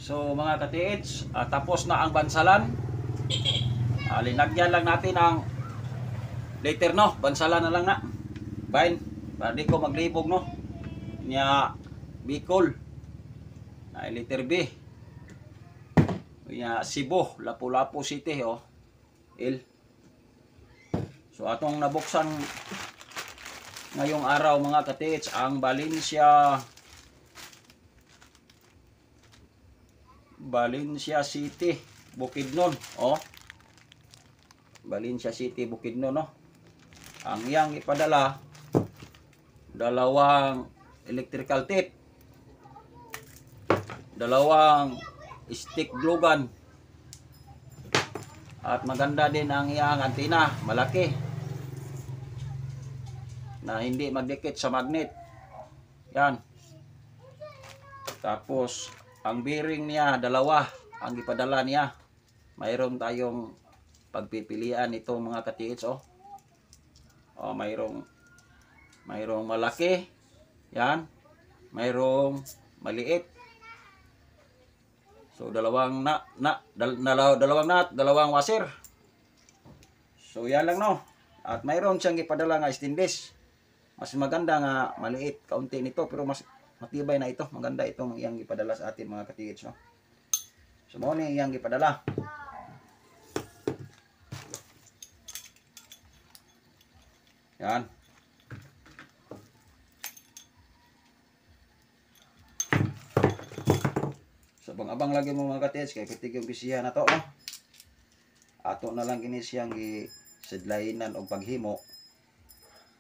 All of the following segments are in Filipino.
So mga ka-TH, tapos na ang bansalan. Linagyan lang natin ang later no, bansalan na lang na. Fine, para di ko maglibog no. Nya Bicol. Letter B. Nya Cebu, Lapu-Lapu City oh. L. So atong nabuksan ngayong araw mga ka-TH ang Valencia City, Bukidnon oh. Valencia City, Bukidnon no. Ang iyang ipadala dalawang electrical tape, dalawang stick glue gun, at maganda din ang iyang antenna, malaki na hindi magdikit sa magnet. Yan. Tapos ang bearing niya dalawa ang ipadala niya. Mayroon tayong pagpipilian itong mga ka-TH oh. Mayroong malaki. Yan. Mayroong maliit. So dalawang dalawang washer. So yan lang no. At mayroon siyang ipadala nga stainless. Mas maganda nga maliit kaunti nito pero mas matibay na ito. Maganda itong iyang ipadala sa atin mga ka-TH no. So mo ni iyang ipadala. Yan. So abang lagi mo mga ka-TH kay kitig yung bisiya na to no. Ato na lang gini siyang gisidlainan og paghimo.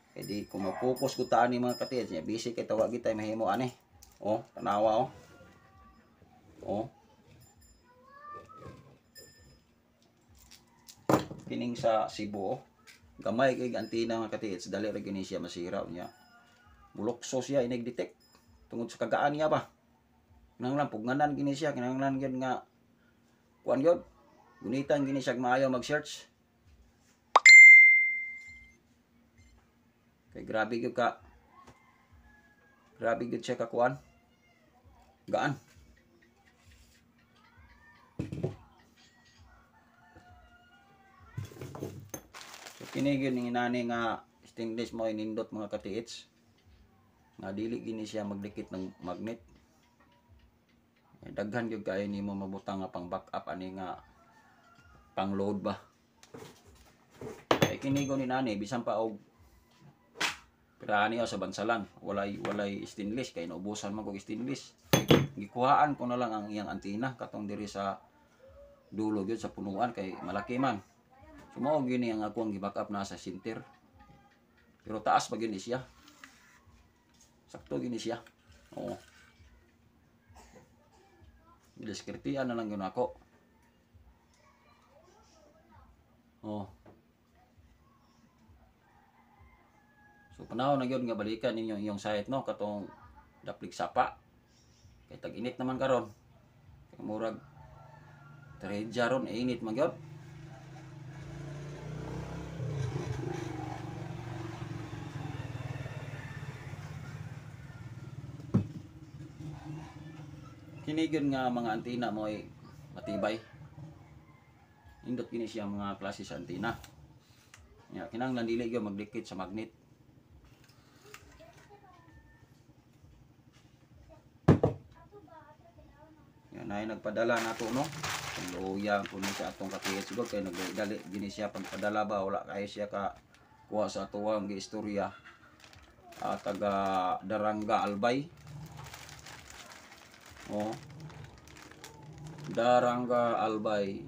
Kaya di kung mag-focus ko taan ni mga ka-TH niya, busy kay tawag kita mahimo ani. Oh, tanawa oh. Oh. Kining sa Cebu oh. Gamay kay antina mga ka-TH, dali ra gini siya masira niya. Bulokso siya ineg-detect tungod sa kagaan niya ba. Kinahanglan pugnanan gini siya, kinahanglan gyud nga kuan gyud. Gunitan gini siya maayo mag-search. Kay grabe gyud siya kakuan. Gaan. So kini gyud ning inani nga stainless mo inindot mga ka-TH. Nga dili gini siya magdikit ng magnet. Daghan gyud kay nimo mabutang nga pang backup ani nga pang load ba. Kay kini gyud inani bisan pa og pirani sa bansalan, walay stainless kay naubusan man kog stainless. Gikuhaan ko na lang ang iyang antenna katong diri sa dulo gyud sa punuan kay malaki man. So mao gini ang ako ang gi-backup na sa center. Pero taas pa gyud siya. Sakto gini siya. Oo. Diskretian na lang yun ako. Oh. So panahon na yun nga balikan ninyo iyong site no katong daplig sapa. Kay tag-init naman karon. Kay murag treja ron init man gyud. Kini gyud nga mga antenna mo ay matibay. Indot kini siya mga klase sa antenna. Ya, kinahanglan dili gyud magdikit sa magnet. Yan ay nagpadala nato no. Luya ko ni sa atong ka-TH siguro kay nagdali gini siya pagpadala ba wala kay siya ka kuha sa tuwang giistorya. Taga Daranga Albay. Oh. Daranga Albay.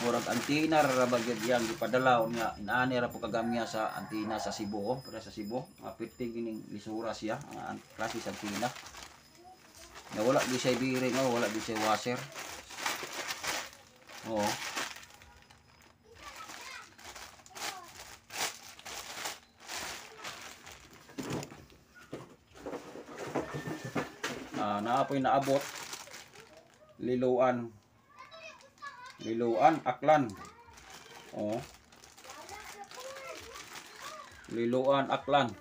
Murag antenna ra bagyod yang gipadala unya inaani ra po kagamya sa antenna sa Cebu oh, para sa Cebu. Mapiti gining lisura siya ang klase sa antenna. Na wala di siya bearing oh, wala di siya washer. Oh. Naapoy naabot Liloan Aklan. Oh. Liloan Aklan.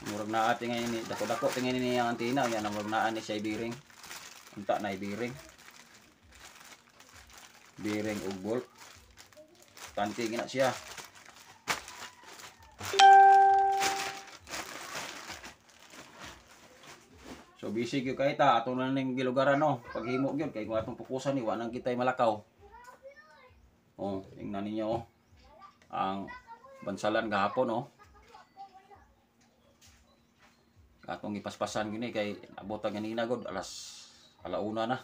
Murag naa tingay ni dako-dako tingay ni ang antina yan ang murag naa ni siya bearing. Unta na bearing. Bearing ug bolt. Tanti gina siya. So busy gyud kay ta ato na ning gilugaran no. Paghimo gyud kay kung atong pukusan ni wa nang kitay malakaw. Oh, tingnan ninyo oh. Ang bansalan gahapon oh. Atong gipaspasan gini kay abot ang ganina god alauna na.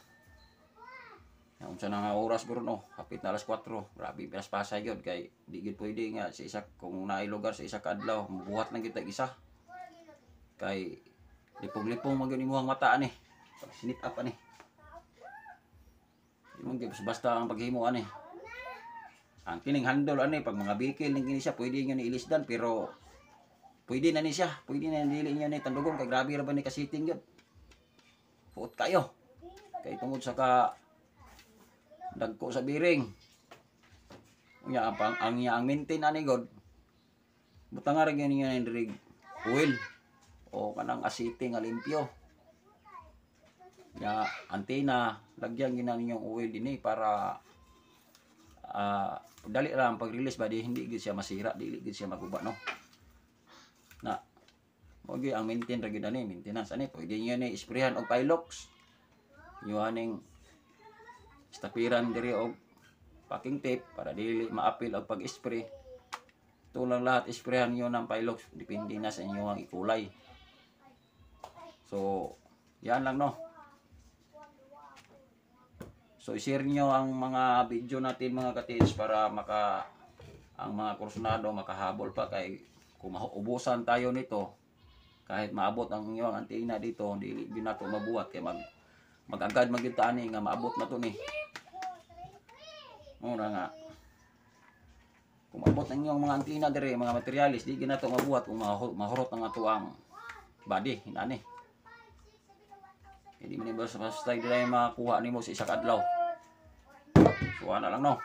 Unsa na nga oras guro no, hapit na alas 4. Grabe paspasay gyud kay di gyud pwede nga sa isa kung naay lugar sa isa ka adlaw, buhat lang kita isa. Kay lipong-lipong man gyud imong mata ani. Pag sinit up ani. Imong gyud basta ang paghimo ani. Ang kining handle ani pag mga bikil ning kini siya pwede nyo ni ilisdan pero pwede na ni siya, pwede na dili niya ni tandugon kay grabe ra ba ni ka-sitting gyud. Puot kayo. Kay tungod sa ka dagko sa bearing. Unya ang maintain ani god. Butang ra gyud niya ni rig oil o kanang asite nga limpyo. Ya antena lagyan gina ninyong oil dinhi para dali lang pag-release ba di hindi gid siya masira, dili gid siya maguba no. Na mo gyud ang maintain ra gyud ani, maintenance ani pwede niyo ni isprehan og Pilox. Yo aning stapiran diri og packing tape para dili maapil og pag-spray. Ito lang lahat isprehan niyo ng Pilox, depende na sa inyo ang ikulay. So, yan lang no. So, i-share niyo ang mga video natin mga ka-teens para ang mga kursunado makahabol pa kay kung maubusan tayo nito kahit maabot ang inyong antena dito dili gyud nato mabuhat kay magagad magyud ta ani nga maabot na to ni. Mura nga kung maabot ang inyong mga antena dire mga materialis di gyud nato mabuhat kung mahurot ang ato ang body hinani. Hindi man basta dire makuha nimo sa isa ka adlaw. So ana lang no.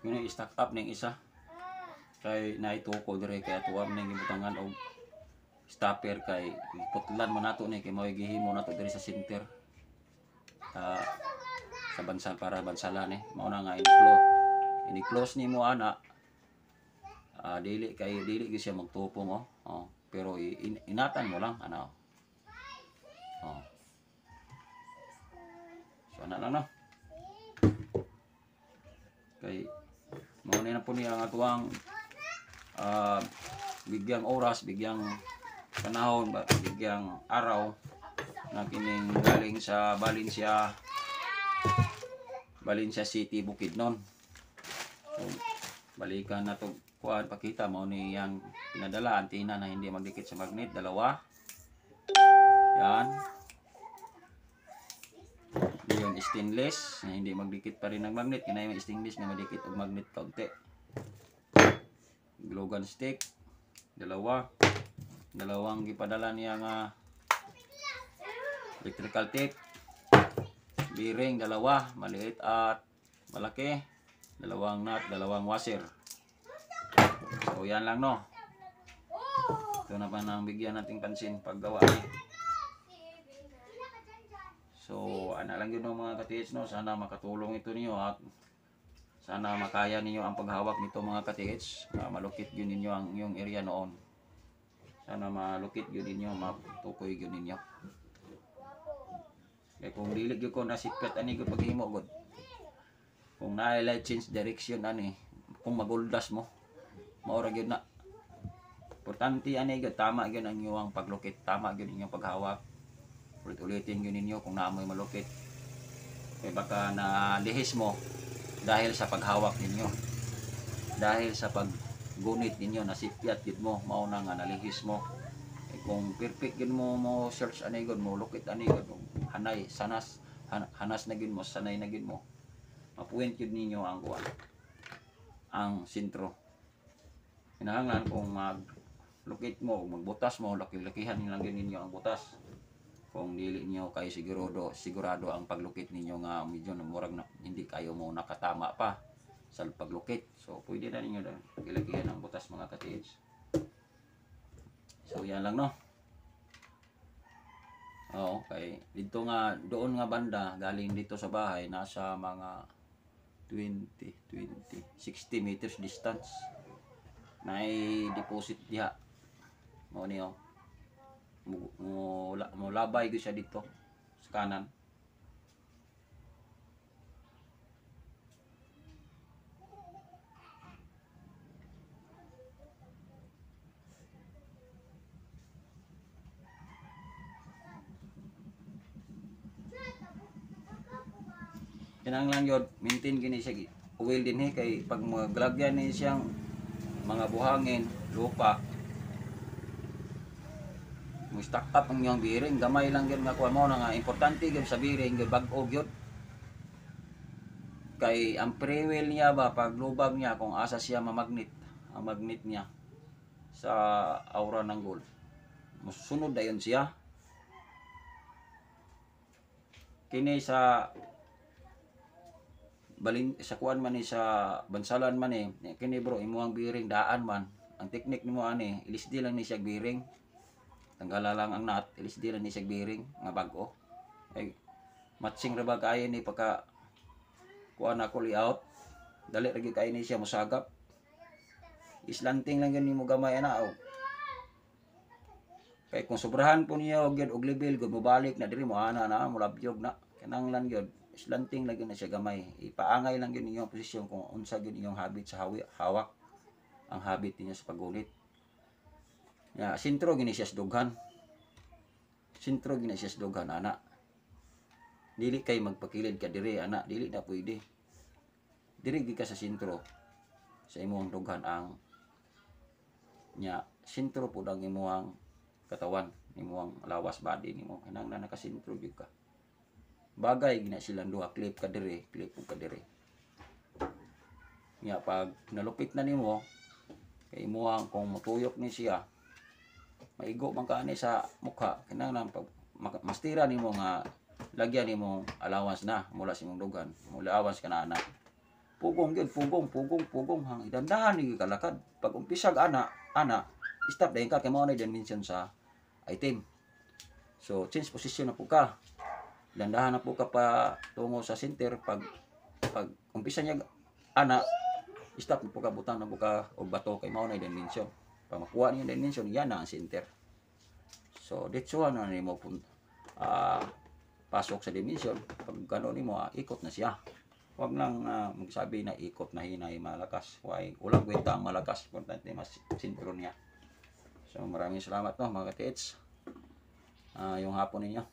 Yun yung stack up ng isa kay naituko dire kay atuwam ning gibutangan og stopper kay putlan mo nato ni kay mao gihimo nato dire sa center sa bansal para bansalan mao na nga ini-close nimo ana dili gyud siya magtupong pero inatan mo lang ana so ana lang no kay mao na po niya ang atuang bigyang oras, bigyang panahon, bigyang araw na kining galing sa Valencia City, Bukidnon. So, balikan na to kuan pakita mo ni yang pinadala antena na hindi magdikit sa magnet, dalawa. Yan. Yung stainless na hindi magdikit pa rin ng magnet, kinaya yung stainless na madikit og magnet kaunti. Glogan stick, dalawang gipadala niya nga electrical tape, bearing dalawa, maliit at malaki, dalawang nut, dalawang washer. So yan lang no. Ito na pa nang bigyan nating pansin paggawa ni. So, ana lang yun mga ka-TH no, sana makatulong ito niyo at sana makaya ninyo ang paghawak nito mga ka-TH. Malukit yun ninyo ang yung area noon. Sana malukit yun ninyo, matukoy yun ninyo. Kaya kung dilig yun ko nasikpat ani ko paghimo god. Kung na-highlight change direction ani, kung maguldas mo, maura yun na. Importante ani yun, tama yun ang inyong paglukit, tama yun inyong paghawak. Ulit-ulitin yun ninyo kung naamoy malukit. Kaya baka nalihis mo dahil sa paghawak ninyo. Dahil sa gunit ninyo nasipyat gid mo mao na nga nalihis mo. Kung perfect gid mo search ani gud mo lukit ani gud hanay sanas hanas na gid mo sanay na gid mo mapuwent gid ninyo ang kuan ang sentro. Kinahanglan kung maglukit mo magbutas mo laki-lakihan lang gid ninyo ang butas. Kung dili niyo kay sigurado ang paglukit ninyo nga medyo murag na hindi kayo mo nakatama pa sa paglukit. So pwede na ninyo laki-lakihan ang butas mga ka-TH. So yan lang no. Oo, okay. Dito nga doon nga banda galing dito sa bahay nasa mga 60 meters distance. May deposit diha. Mo niyo. Mo labay ko siya dito sa kanan. Kinahanglan yun, maintain gini siya oil din kay pag maglagyan ni siyang mga buhangin, lupa. Mo stack up ang iyong bearing, gamay lang gyud nga kuha mo na nga importante gyud sa bearing gyud bag-o gyud. Kay ang pre-wheel niya ba pag lubag niya kung asa siya mamagnet, ang magnet niya sa aura ng gold. Musunod dayon siya. Kini sa sa kuan man ni sa bansalan man kini bro imuang bearing daan man ang teknik nimo ani ilisdi lang ni siya bearing tanggala lang ang nut ilisdi lang ni siya bearing nga bag-o ay matching ra ba kay ni pagka kuan ako layout dali ra gyud kay ni siya mosagap islanting lang gyud nimo gamay ana kay kung sobrahan po niyo gyud og level gud mobalik na diri mo ana na mulabyog na kinahanglan gyud slanting lagi na siya gamay. Ipaangay lang yun inyong posisyon kung unsa yun inyong habit sa hawak. Ang habit niya sa paggulit. Ya, sintro gini siya sa dughan. Sintro gini siya sa dughan, ana. Dili kay magpakilid ka dire, ana. Dili na pwede. Diri ka sa sintro. Sa imong dughan ang nya sintro po ang imong katawan, imong lawas body nimo. Kinahanglan nakasintro gyud ka. Bagay gina silang duha clip ka dire nya pag nalupit na nimo kay imuhang kung mutuyok ni siya maigo man kaani sa mukha kinahanglan pag mastira nimo nga lagyan nimo allowance na mula sa imong dugan mula allowance kana ana pugong gyud pugong hang idandahan ni kalakad pag umpisag ana stop dayon ka kay mao na dimension sa item so change position na po ka dandahan na po ka pa tungo sa center pag umpisa niya ana stop na po ka butang na po ka og bato kay mao na dimension pag makuha niyo dimension yan na ang center so ditso na nimo pasok sa dimension pag gano nimo ikot na siya wag lang magsabi na ikot na hinay malakas walang kwenta ang malakas importante mas sentro niya so maraming salamat no mga ka-TH yung hapon ninyo